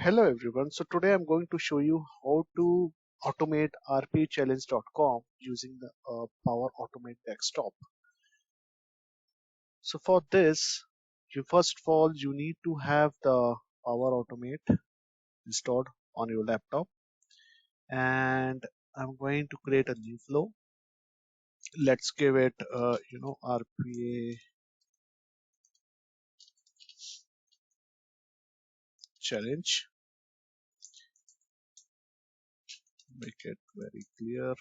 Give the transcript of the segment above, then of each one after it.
Hello everyone. So today I'm going to show you how to automate rpachallenge.com using the Power Automate desktop. So for this, you first of all you need to have the Power Automate installed on your laptop, and I'm going to create a new flow. Let's give it RPA challenge. Make it very clear.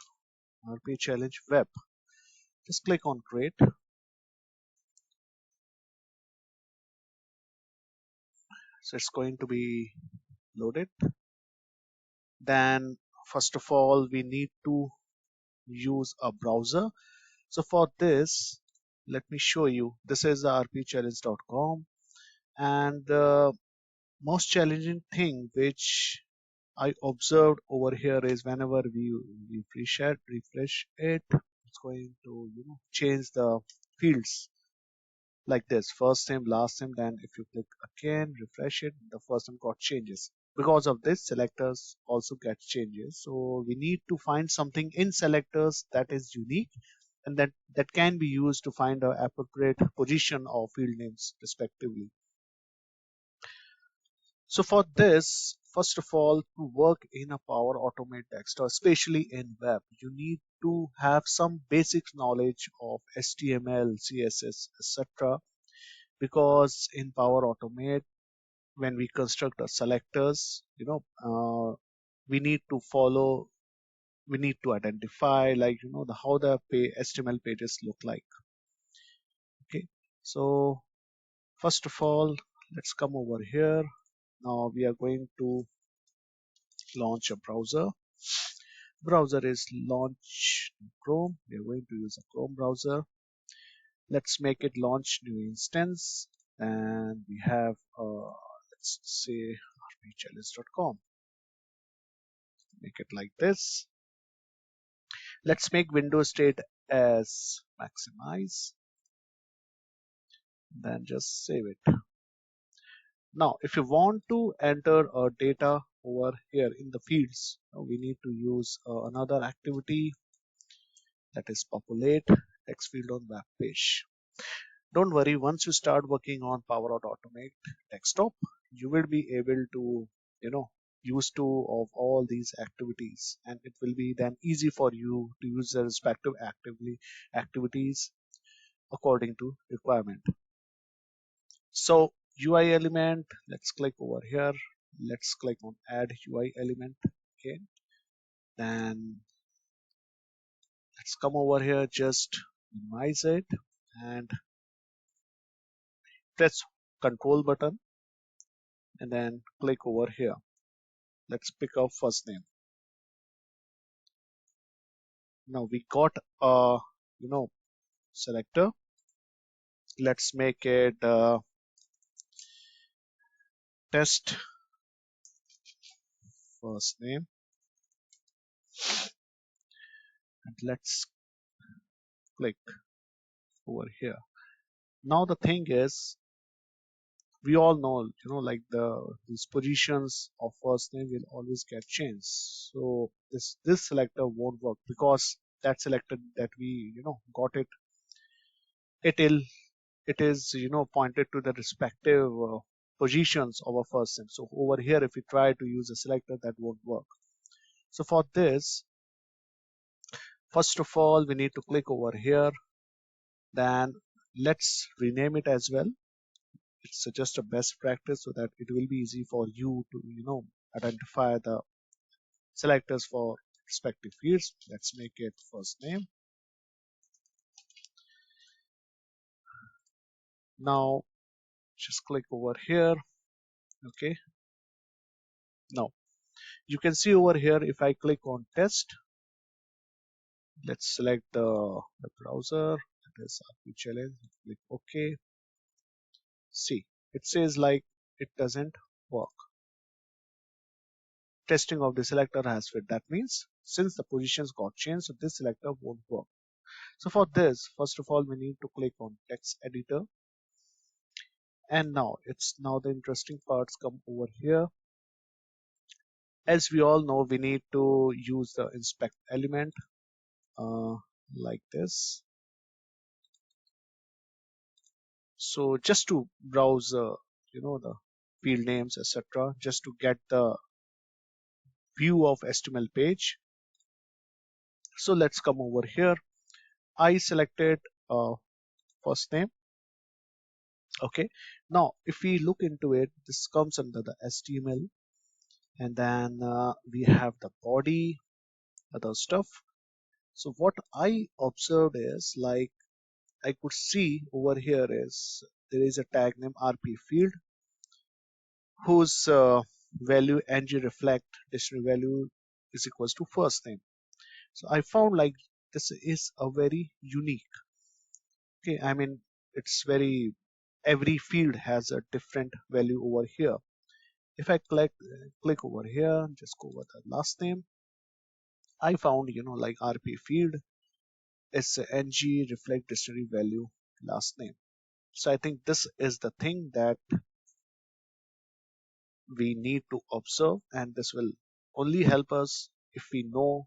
RPA challenge web. Just click on create. So it's going to be loaded. Then first of all we need to use a browser. So for this, let me show you. This is the rpchallenge.com, and the most challenging thing which I observed over here is whenever we refresh it, it's going to change the fields like this: first name, last name. Then if you click again, refresh it, the first name got changes. Because of this, selectors also get changes. So we need to find something in selectors that is unique, and that can be used to find the appropriate position of field names respectively. So for this, first of all, to work in a Power Automate text, or especially in web, you need to have some basic knowledge of HTML, CSS, etc. Because in Power Automate, when we construct our selectors, we need to follow, we need to identify, like the how the HTML pages look like. Okay, so first of all, let's come over here. Now we are going to launch a browser. Browser is launch Chrome. We are going to use a Chrome browser. Let's make it launch new instance, and we have let's say rpchallenge.com. Make it like this. Let's make Windows state as maximize, then just save it. Now if you want to enter data over here in the fields, we need to use another activity, that is populate text field on web page. Don't worry, once you start working on Power Automate desktop, you will be able to use to of all these activities, and it will be then easy for you to use the respective activities according to requirement. So UI element, let's click over here. Let's click on add UI element again. Then let's come over here, just minimize it and press control button, and then click over here. Let's pick up first name. Now we got a selector. Let's make it test first name, and let's click over here. Now the thing is, we all know like these positions of first name will always get changed. So this selector won't work, because that selector that we got it it is pointed to the respective positions of a first name. So over here, if we try to use a selector, that won't work. So for this, first of all, we need to click over here. Then let's rename it as well. It's just a best practice so that it will be easy for you to identify the selectors for respective fields. Let's make it first name. Now just click over here. Okay, now you can see over here, if I click on test, let's select the browser, that is RP challenge, click OK. See, it says like it doesn't work. Testing of the selector has failed. That means since the positions got changed, so this selector won't work. So for this, first of all, we need to click on text editor, and now the interesting parts come over here. As we all know, we need to use the inspect element uh, like this. So just to browse, the field names, etc., just to get the view of HTML page. So let's come over here. I selected uh, first name. Okay. Now, if we look into it, this comes under the HTML, and then we have the body, other stuff. So what I observed is like I could see over here is there is a tag name RP field whose value ng reflect dictionary value is equals to first name. So I found like this is a very unique. Okay, I mean it's very every field has a different value over here. If I click over here, just go over the last name, I found like RP field is ng reflect dictionary value last name. So I think this is the thing that we need to observe, and this will only help us if we know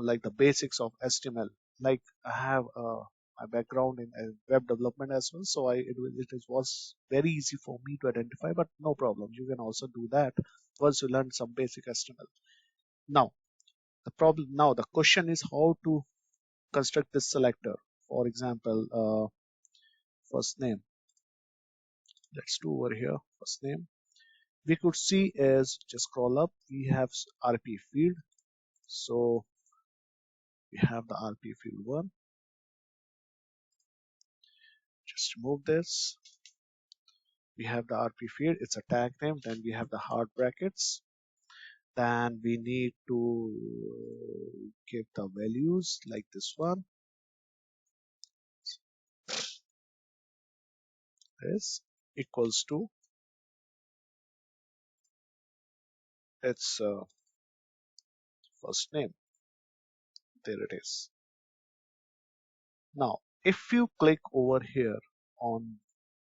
like the basics of HTML. Like I have my background in web development as well, so was very easy for me to identify. But no problem, you can also do that once you learn some basic HTML. Now the question is how to construct this selector. For example, first name. Let's do over here first name. We could see is just scroll up. We have RP field, so we have the RP field one. Just remove this. We have the RP field, it's a tag name. Then we have the hard brackets. Then we need to give the values like this one. Is equals to its first name. There it is. Now, if you click over here on,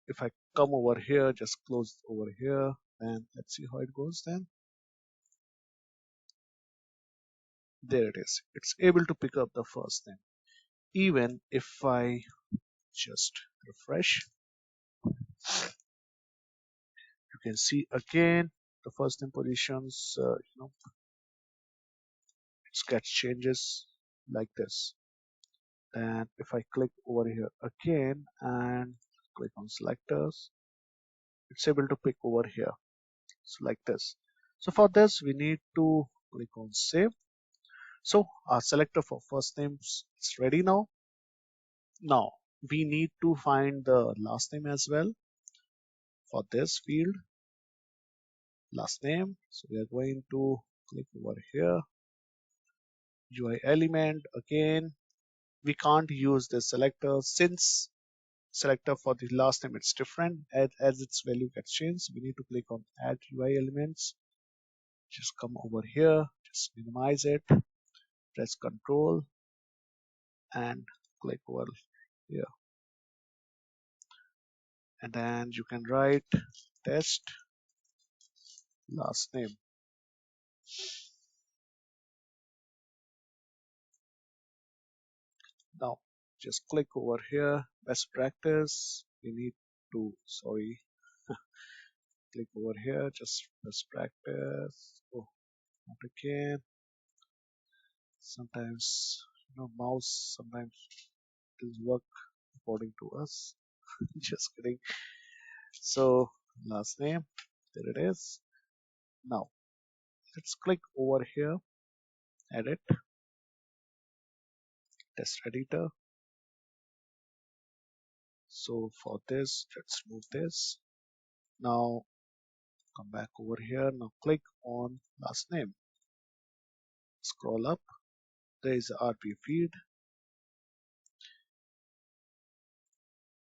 if I come over here, just close over here, and let's see how it goes then. There it is. It's able to pick up the first name. Even if I just refresh, you can see again the first name positions, it gets changes like this. And if I click over here again and click on selectors, it's able to pick over here. So like this. So for this, we need to click on save. So our selector for first names is ready now. Now we need to find the last name as well for this field, last name. So we are going to click over here, UI element again. We can't use the selector since selector for the last name it's different as its value gets changed. We need to click on add UI elements. Just come over here, just minimize it, press Control and click over here, and then you can write test last name. Now just click over here, best practice. We need to click over here, just best practice. Oh, not again. Sometimes mouse sometimes doesn't work according to us. Just kidding. So last name, there it is. Now let's click over here, edit, test editor. So for this, let's move this. Now come back over here. Now click on last name. Scroll up. There is a RP field.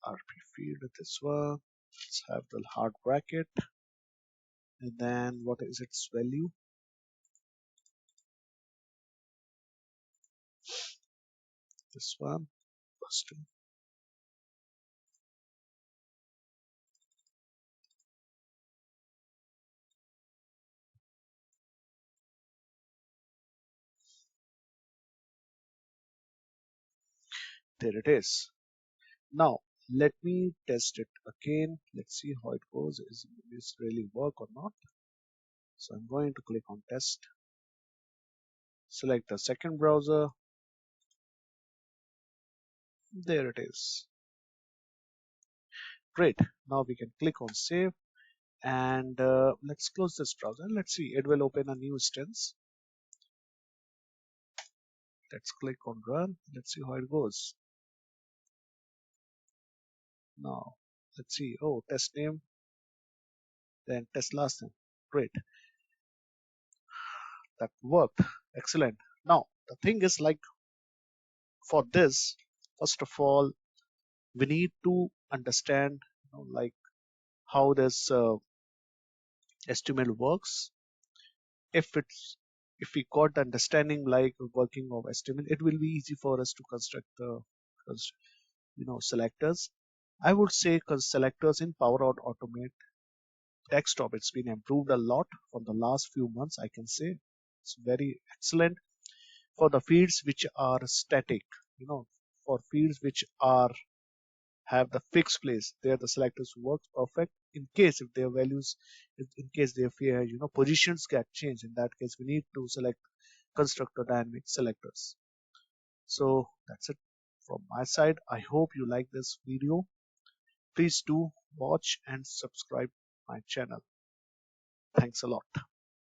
RP field, this one. Let's have the hard bracket. And then what is its value? This one. First two. There it is. Now let me test it again. Let's see how it goes. Is this really work or not? So I'm going to click on test, select the second browser. There it is. Great. Now we can click on save, and let's close this browser. Let's see, it will open a new instance. Let's click on run. Let's see how it goes. Now let's see. Oh, test name, then test last name. Great. That worked. Excellent. Now the thing is, like, for this, first of all, we need to understand, like, how this HTML works. If we got the understanding like working of HTML, it will be easy for us to construct the selectors. I would say because selectors in Power Automate desktop, it's been improved a lot from the last few months. I can say it's very excellent for the fields which are static. For fields which are have the fixed place, there the selectors work perfect. In case if their values, in case their positions get changed, in that case we need to select constructor dynamic selectors. So that's it from my side. I hope you like this video. Please do watch and subscribe my channel. Thanks a lot.